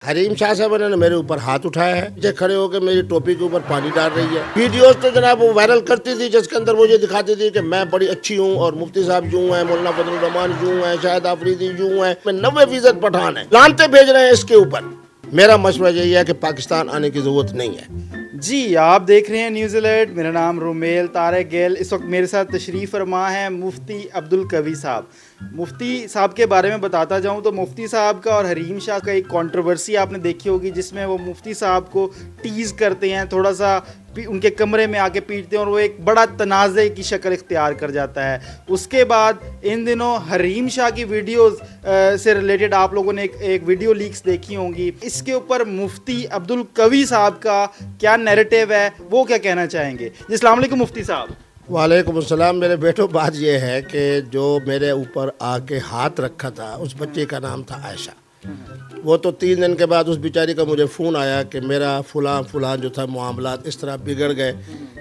حریم شاہ صاحب نے میرے اوپر ہاتھ اٹھایا ہے، مجھے کھڑے ہو کے میری ٹوپی کے اوپر پانی ڈال رہی ہے۔ ویڈیوز تو جناب وہ وائرل کرتی تھی جس کے اندر وہ یہ دکھاتی تھی کہ میں بڑی اچھی ہوں اور مفتی صاحب یوں ہیں، مولانا فضل الرحمان یوں ہیں، شاہد آفریدی یوں ہیں، میں 90% پٹھان ہے، لانتے بھیج رہے ہیں اس کے اوپر۔ میرا مشورہ یہی ہے کہ پاکستان آنے کی ضرورت نہیں ہے۔ جی آپ دیکھ رہے ہیں نیوز الرٹ، میرا نام رومیل طارق گیل۔ اس وقت میرے ساتھ تشریف فرما ہے مفتی عبدالقوی صاحب۔ مفتی صاحب کے بارے میں بتاتا جاؤں تو مفتی صاحب کا اور حریم شاہ کا ایک کنٹروورسی آپ نے دیکھی ہوگی، جس میں وہ مفتی صاحب کو ٹیز کرتے ہیں، تھوڑا سا ان کے کمرے میں آ کے پیٹتے ہیں اور وہ ایک بڑا تنازع کی شکل اختیار کر جاتا ہے۔ اس کے بعد ان دنوں حریم شاہ کی ویڈیوز سے ریلیٹڈ آپ لوگوں نے ایک ویڈیو لیکس دیکھی ہوں گی، اس کے اوپر مفتی عبدالقوی صاحب کا کیا نیریٹو ہے، وہ کیا کہنا چاہیں گے؟ جی السلام علیکم مفتی صاحب۔ وعلیکم السلام۔ میرے بیٹو، بات یہ ہے کہ جو میرے اوپر آ کے ہاتھ رکھا تھا اس بچے کا نام تھا عائشہ۔ وہ تو 3 دن کے بعد اس بیچاری کا مجھے فون آیا کہ میرا فلاں جو تھا معاملات اس طرح بگڑ گئے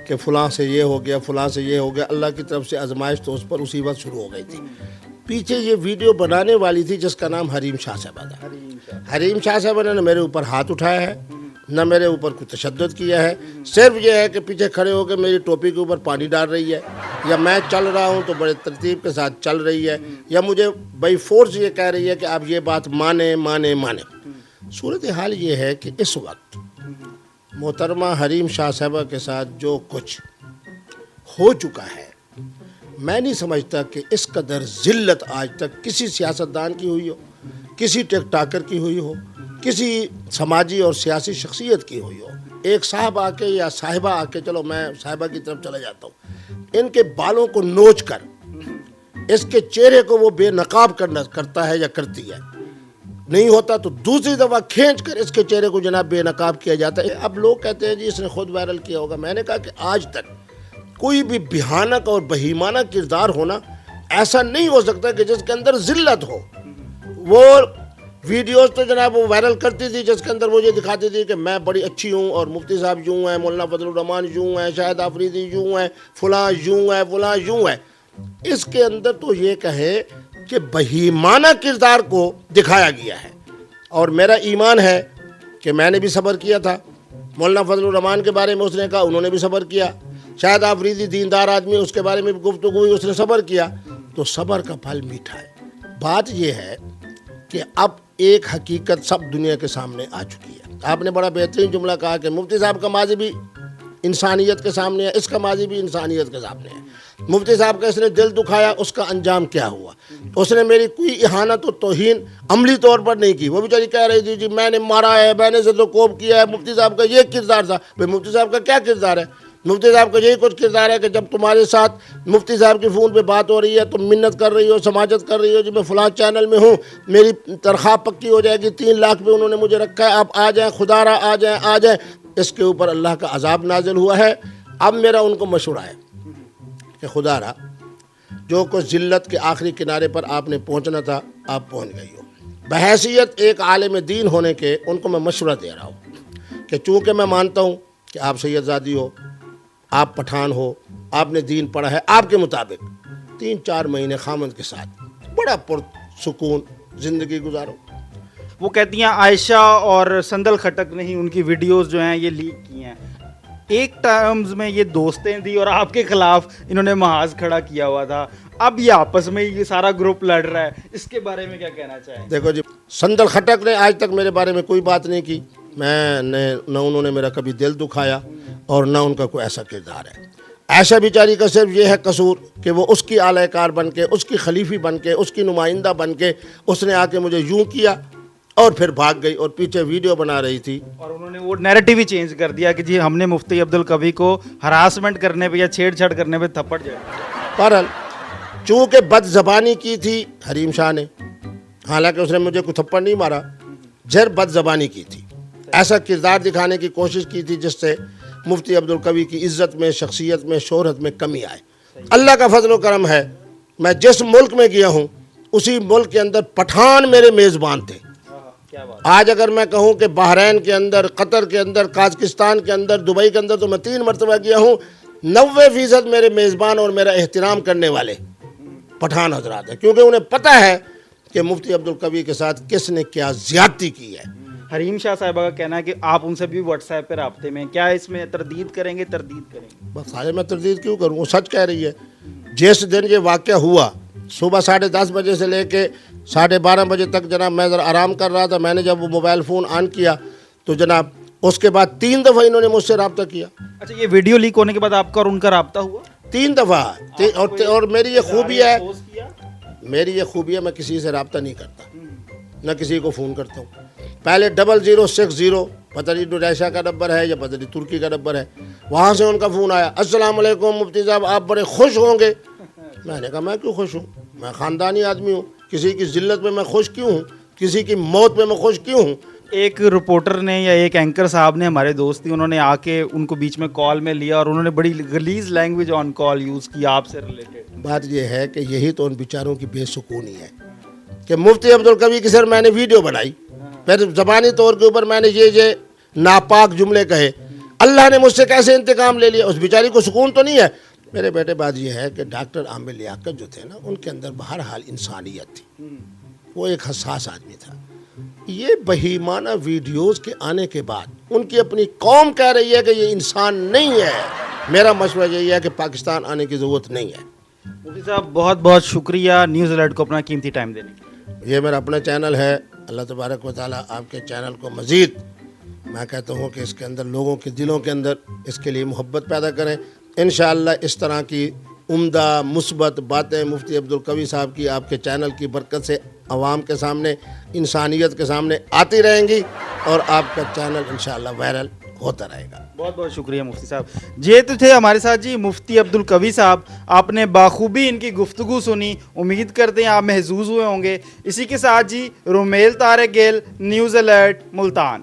کہ فلاں سے یہ ہو گیا، فلاں سے یہ ہو گیا۔ اللہ کی طرف سے آزمائش تو اس پر اسی وقت شروع ہو گئی تھی۔ پیچھے یہ ویڈیو بنانے والی تھی جس کا نام حریم شاہ صاحبہ تھا۔ حریم شاہ صاحبہ نے میرے اوپر ہاتھ اٹھایا ہے، نہ میرے اوپر کوئی تشدد کیا ہے، صرف یہ ہے کہ پیچھے کھڑے ہو کے میری ٹوپی کے اوپر پانی ڈال رہی ہے، یا میں چل رہا ہوں تو بڑے ترتیب کے ساتھ چل رہی ہے، یا مجھے بائی فورس یہ کہہ رہی ہے کہ آپ یہ بات مانیں۔ صورتحال یہ ہے کہ اس وقت محترمہ حریم شاہ صاحبہ کے ساتھ جو کچھ ہو چکا ہے، میں نہیں سمجھتا کہ اس قدر ذلت آج تک کسی سیاستدان کی ہوئی ہو، کسی ٹک ٹاکر کی ہوئی ہو، کسی سماجی اور سیاسی شخصیت کی ہوئی ہو۔ ایک صاحب آ کے یا صاحبہ آ کے، چلو میں صاحبہ کی طرف چلا جاتا ہوں، ان کے بالوں کو نوچ کر اس کے چہرے کو وہ بے نقاب کرتا ہے یا کرتی ہے، نہیں ہوتا تو دوسری دفعہ کھینچ کر اس کے چہرے کو جناب بے نقاب کیا جاتا ہے۔ اب لوگ کہتے ہیں جی اس نے خود وائرل کیا ہوگا۔ میں نے کہا کہ آج تک کوئی بھی بھیانک اور بہیمانہ کردار ہونا ایسا نہیں ہو سکتا کہ جس کے اندر ذلت ہو۔ وہ ویڈیوز تو جناب وہ وائرل کرتی تھی جس کے اندر وہ یہ دکھاتی تھی کہ میں بڑی اچھی ہوں اور مفتی صاحب یوں ہیں، مولانا فضل الرحمان یوں ہیں، شاہد آفریدی یوں ہیں، فلاں یوں ہے، فلاں یوں ہے۔ اس کے اندر تو یہ کہے کہ بہیمانہ کردار کو دکھایا گیا ہے، اور میرا ایمان ہے کہ میں نے بھی صبر کیا تھا۔ مولانا فضل الرحمان کے بارے میں اس نے کہا، انہوں نے بھی صبر کیا۔ شاہد آفریدی دیندار آدمی، اس کے بارے میں بھی گفتگو ہوئی، اس نے صبر کیا۔ تو صبر کا پھل میٹھا ہے۔ بات یہ ہے کہ اب ایک حقیقت سب دنیا کے سامنے آ چکی ہے۔ آپ نے بڑا بہترین جملہ کہا کہ مفتی صاحب کا ماضی بھی انسانیت کے سامنے ہے، اس کا ماضی بھی انسانیت کے سامنے ہے۔ مفتی صاحب کا اس نے دل دکھایا، اس کا انجام کیا ہوا؟ اس نے میری کوئی اہانت و توہین عملی طور پر نہیں کی۔ وہ بیچاری کہہ رہی تھی جی میں نے مارا ہے، میں نے زد و کوب کیا ہے، مفتی صاحب کا یہ کردار تھا۔ بھائی مفتی صاحب کا کیا کردار ہے؟ مفتی صاحب کا یہی کچھ کردار ہے کہ جب تمہارے ساتھ مفتی صاحب کی فون پہ بات ہو رہی ہے تم منت کر رہی ہو، سماجت کر رہی ہو، جی میں فلاں چینل میں ہوں، میری تنخواہ پکی ہو جائے گی، 3 لاکھ پہ انہوں نے مجھے رکھا ہے، آپ آ جائیں، خدا را آ جائیں۔ اس کے اوپر اللہ کا عذاب نازل ہوا ہے۔ اب میرا ان کو مشورہ ہے کہ خدا را جو کچھ ذلت کے آخری کنارے پر آپ نے پہنچنا تھا آپ پہنچ گئی ہو۔ بحیثیت ایک عالم دین ہونے کے ان کو میں مشورہ دے رہا ہوں کہ چونکہ میں مانتا ہوں کہ آپ سید زادی ہو، آپ پٹھان ہو، آپ نے دین پڑھا ہے، آپ کے مطابق 3-4 مہینے خامند کے ساتھ بڑا پرسکون زندگی گزارو۔ وہ کہتی ہیں عائشہ اور سندل خٹک نے ہی ان کی ویڈیوز جو ہیں یہ لیک کی ہیں۔ ایک ٹرمز میں یہ دوستیں تھی اور آپ کے خلاف انہوں نے محاذ کھڑا کیا ہوا تھا، اب یہ آپس میں یہ سارا گروپ لڑ رہا ہے، اس کے بارے میں کیا کہنا چاہیں؟ دیکھو جی، سندل خٹک نے آج تک میرے بارے میں کوئی بات نہیں کی، نہ انہوں نے میرا کبھی دل دکھایا اور نہ ان کا کوئی ایسا کردار ہے۔ عائشہ بیچاری کا صرف یہ ہے قصور کہ وہ اس کی اعلی کار بن کے، اس کی خلیفی بن کے، اس کی نمائندہ بن کے اس نے آ کے مجھے یوں کیا اور پھر بھاگ گئی اور پیچھے ویڈیو بنا رہی تھی، اور انہوں نے وہ نیریٹو ہی چینج کر دیا کہ جی ہم نے مفتی عبدالقوی کو ہراسمنٹ کرنے پہ یا چھیڑ چھاڑ کرنے پہ تھپڑ جائے۔ بہرحال چونکہ بد زبانی کی تھی حریم شاہ نے، حالانکہ اس نے مجھے کوئی تھپڑ نہیں مارا، جھر بد زبانی کی تھی، ایسا کردار دکھانے کی کوشش کی تھی جس سے مفتی عبدالقوی کی عزت میں، شخصیت میں، شہرت میں کمی آئے۔ اللہ کا فضل و کرم ہے، میں جس ملک میں گیا ہوں اسی ملک کے اندر پٹھان میرے میزبان تھے۔ آج اگر میں کہوں کہ بحرین کے اندر، قطر کے اندر، قازقستان کے اندر، دبئی کے اندر تو میں 3 مرتبہ گیا ہوں، 90% میرے میزبان اور میرا احترام کرنے والے پٹھان حضرات ہیں، کیونکہ انہیں پتہ ہے کہ مفتی عبدالقوی کے ساتھ کس نے کیا زیادتی کی ہے۔ حریم شاہ صاحبہ کا کہنا ہے کہ آپ ان سے بھی واٹس ایپ پہ رابطے میں ہیں. کیا اس میں تردید کریں گے؟ بس آج میں تردید کیوں کروں؟ وہ سچ کہہ رہی ہے. جس دن یہ واقعہ ہوا صبح 10:30 بجے سے لے کے 12:30 بجے تک جناب میں ذرا آرام کر رہا تھا. میں نے جب وہ موبائل فون آن کیا تو جناب اس کے بعد 3 دفعہ انہوں نے مجھ سے رابطہ کیا. اچھا، یہ ویڈیو لیک ہونے کے بعد آپ کا اور ان کا رابطہ ہوا 3 دفعہ. اور میری یہ خوبی ہے، میں کسی سے رابطہ نہیں کرتا، نہ کسی کو فون کرتا ہوں. پہلے 0060 پتہ نہیں ڈوریشا کا نمبر ہے یا پتہ نہیں ترکی کا نمبر ہے، وہاں سے ان کا فون آیا، السلام علیکم مفتی صاحب آپ بڑے خوش ہوں گے. میں نے کہا میں کیوں خوش ہوں؟ میں خاندانی آدمی ہوں. کسی کی ذلت میں میں خوش کیوں ہوں؟ کسی کی موت میں خوش کیوں ہوں؟ ایک رپورٹر نے یا ایک اینکر صاحب نے، ہمارے دوست تھے، انہوں نے آ کے ان کو بیچ میں کال میں لیا اور انہوں نے بڑی غلیظ لینگویج آن کال یوز کی آپ سے ریلیٹڈ. بات یہ ہے کہ یہی تو ان بیچاروں کی بے سکونی ہے کہ مفتی عبدالقوی کی سر میں نے ویڈیو بنائی، پھر زبانی طور کے اوپر میں نے یہ ناپاک جملے کہے، اللہ نے مجھ سے کیسے انتقام لے لیا. اس بیچاری کو سکون تو نہیں ہے. میرے بیٹے بات یہ ہے کہ ڈاکٹر عامر لیاقت جو تھے نا، ان کے اندر بہرحال انسانیت تھی. وہ ایک حساس آدمی تھا. یہ بہیمانہ ویڈیوز کے آنے کے بعد ان کی اپنی قوم کہہ رہی ہے کہ یہ انسان نہیں ہے. میرا مشورہ یہی ہے کہ پاکستان آنے کی ضرورت نہیں ہے. مفتی صاحب بہت بہت شکریہ نیوز الرٹ کو اپنا قیمتی ٹائم دینے کے لیے. یہ میرا اپنا چینل ہے. اللہ تبارک و تعالیٰ آپ کے چینل کو مزید میں کہتا ہوں کہ اس کے اندر لوگوں کے دلوں کے اندر اس کے لیے محبت پیدا کریں. انشاءاللہ اس طرح کی عمدہ مثبت باتیں مفتی عبدالقوی صاحب کی آپ کے چینل کی برکت سے عوام کے سامنے، انسانیت کے سامنے آتی رہیں گی اور آپ کا چینل انشاءاللہ وائرل ہوتا رہے گا. بہت بہت شکریہ مفتی صاحب. یہ تو تھے ہمارے ساتھ جی مفتی عبدالقوی صاحب. آپ نے باخوبی ان کی گفتگو سنی. امید کرتے ہیں آپ محظوظ ہوئے ہوں گے. اسی کے ساتھ جی رومیل طارق گیل، نیوز الرٹ ملتان.